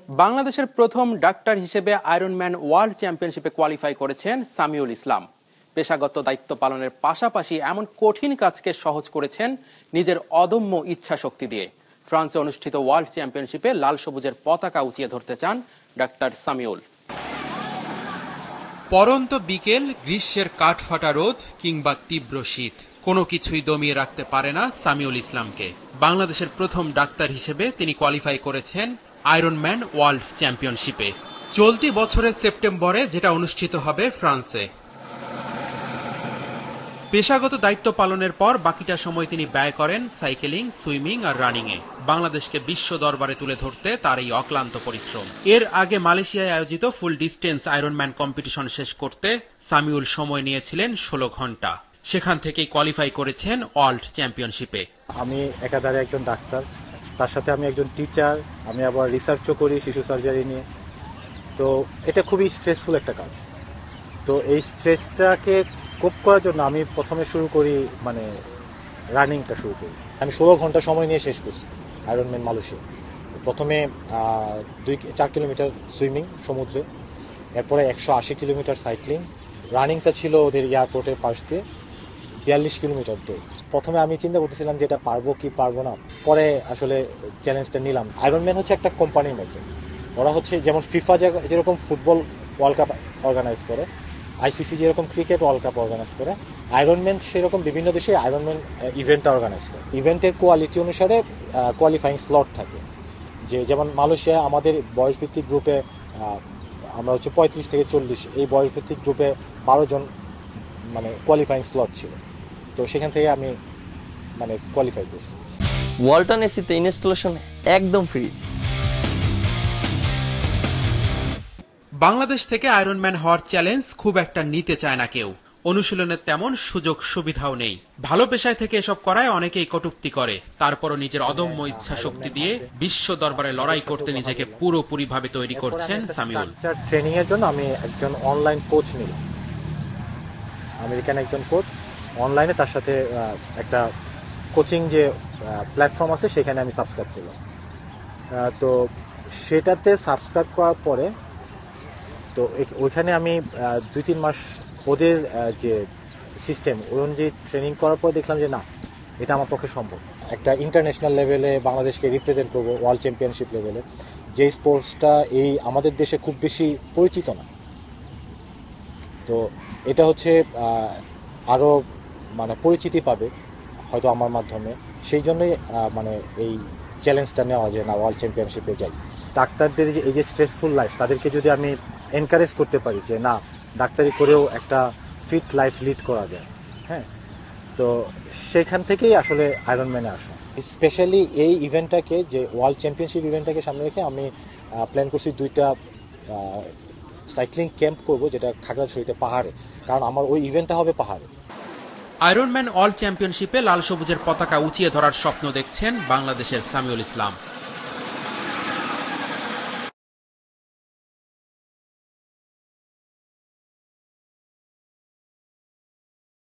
বাংলাদেশের প্রথম ডাক্তার হিসেবে আয়রনম্যান ওয়ার্ল্ড চ্যাম্পিয়নশিপে কোয়ালিফাই করেছেন সামিউল ইসলাম। পেশাগত দায়িত্ব পালনের পাশাপাশি এমন কঠিন কাজকে সহজ করেছেন নিজের অদম্য ইচ্ছা শক্তি দিয়ে। ফ্রান্সে অনুষ্ঠিত ওয়ার্ল্ড চ্যাম্পিয়নশিপে লাল সবুজের পতাকা উঁচিয়ে ধরতে চান ডাক্তার সামিউল। পরন্ত বিকেল, গ্রীষ্মের কাঠফাটা রোদ কিংবা তীব্র শীত, কোনো কিছুই দমিয়ে রাখতে পারে না সামিউল ইসলামকে। বাংলাদেশের প্রথম ডাক্তার হিসেবে তিনি কোয়ালিফাই করেছেন আয়রনম্যান ওয়ার্ল্ড চ্যাম্পিয়নশিপে, চলতি বছরের সেপ্টেম্বরে, যেটা অনুষ্ঠিত হবে ফ্রান্সে। পেশাগত দায়িত্ব পালনের পর বাকিটা সময় তিনি ব্যয় করেন সাইকেলিং, সুইমিং আর রানিংয়ে। বাংলাদেশকে বিশ্ব দরবারে তুলে ধরতে তার এই অক্লান্ত পরিশ্রম। এর আগে মালয়েশিয়ায় আয়োজিত ফুল ডিস্টেন্স আয়রনম্যান কম্পিটিশন শেষ করতে সামিউল সময় নিয়েছিলেন 16 ঘন্টা। সেখান থেকেই কোয়ালিফাই করেছেন ওয়ার্ল্ড চ্যাম্পিয়নশিপে। আমি একাধারে একজন ডাক্তার, তার সাথে আমি একজন টিচার, আমি আবার রিসার্চও করি শিশু সার্জারি নিয়ে। তো এটা খুবই স্ট্রেসফুল একটা কাজ। তো এই স্ট্রেসটাকে কোপ করার জন্য আমি প্রথমে শুরু করি রানিংটা শুরু করি। আমি 16 ঘন্টা সময় নিয়ে শেষ করছি আয়রনম্যান মালয়েশিয়া। প্রথমে 4 কিলোমিটার সুইমিং সমুদ্রে, এরপরে 180 কিলোমিটার সাইক্লিং, রানিংটা ছিল ওদের এয়ারপোর্টের পাশ দিয়ে 42 কিলোমিটার দূর। প্রথমে আমি চিন্তা করতেছিলাম যে এটা পারবো কি পারবো না, পরে আসলে চ্যালেঞ্জটা নিলাম। আয়রনম্যান হচ্ছে একটা কোম্পানির মধ্যে, ওরা হচ্ছে যেমন ফিফা যেরকম ফুটবল ওয়ার্ল্ড কাপ অর্গানাইজ করে, আইসিসি যেরকম ক্রিকেট ওয়ার্ল্ড কাপ অর্গানাইজ করে, আয়রনম্যান সেরকম বিভিন্ন দেশে আয়রনম্যান ইভেন্টটা অর্গানাইজ করে। ইভেন্টের কোয়ালিটি অনুসারে কোয়ালিফাইং স্লট থাকে। যেমন মালয়েশিয়া আমাদের বয়সভিত্তিক গ্রুপে আমরা হচ্ছে 35 থেকে 40, এই বয়সভিত্তিক গ্রুপে 12 জন কোয়ালিফাইং স্লট ছিল। তো সেখান থেকে আমি কোয়ালিফাই করছি। ওয়ালটন এসিতে ইনস্টলেশন একদম ফ্রি। বাংলাদেশ থেকে আয়রনম্যান হওয়ার চ্যালেঞ্জ খুব একটা নিতে চায় না কেউ। অনুশীলনের তেমন সুযোগ সুবিধাও নেই। ভালো পেশায় থেকে এসব করায় অনেকেই কটূক্তি করে। তারপরও নিজের অদম্য ইচ্ছা শক্তি দিয়ে বিশ্ব দরবারে লড়াই করতে নিজেকে পুরোপুরিভাবে তৈরি করছেন সামিউল। ট্রেনিং এর জন্য আমি একজন অনলাইন কোচ নিলাম, আমেরিকান একজন কোচ। অনলাইনে তার সাথে একটা কোচিং যে প্ল্যাটফর্ম আছে সেখানে আমি সাবস্ক্রাইব করলাম। তো সেটাতে সাবস্ক্রাইব করার পরে তো ওইখানে আমি 2-3 মাস ওদের যে সিস্টেম ওই অনুযায়ী ট্রেনিং করার পর দেখলাম যে না, এটা আমার পক্ষে সম্ভব। একটা ইন্টারন্যাশনাল লেভেলে বাংলাদেশকে রিপ্রেজেন্ট করবো, ওয়ার্ল্ড চ্যাম্পিয়নশিপ লেভেলে, যে স্পোর্টসটা এই আমাদের দেশে খুব বেশি পরিচিত না। তো এটা হচ্ছে আরও পরিচিতি পাবে হয়তো আমার মাধ্যমে। সেই জন্যই এই চ্যালেঞ্জটা নেওয়া যে না, ওয়ার্ল্ড চ্যাম্পিয়নশিপে যাই। ডাক্তারদের এই যে স্ট্রেসফুল লাইফ, তাদেরকে যদি আমি এনকারেজ করতে পারি যে না, ডাক্তারি করেও একটা ফিট লাইফ লিড করা যায়, হ্যাঁ, তো সেখান থেকেই আসলে আয়রনম্যানে আসা। স্পেশালি এই ইভেন্টটাকে, যে ওয়ার্ল্ড চ্যাম্পিয়নশিপ ইভেন্টটাকে সামনে রেখে আমি প্ল্যান করছি 2টা সাইক্লিং ক্যাম্প করব, যেটা খাগড়াছড়িতে পাহাড়ে, কারণ আমার ওই ইভেন্টটা হবে পাহাড়ে। আয়রনম্যান ওয়ার্ল্ড চ্যাম্পিয়নশিপে লাল সবুজের পতাকা উঁচিয়ে ধরার স্বপ্ন দেখছেন বাংলাদেশের সামিউল ইসলাম।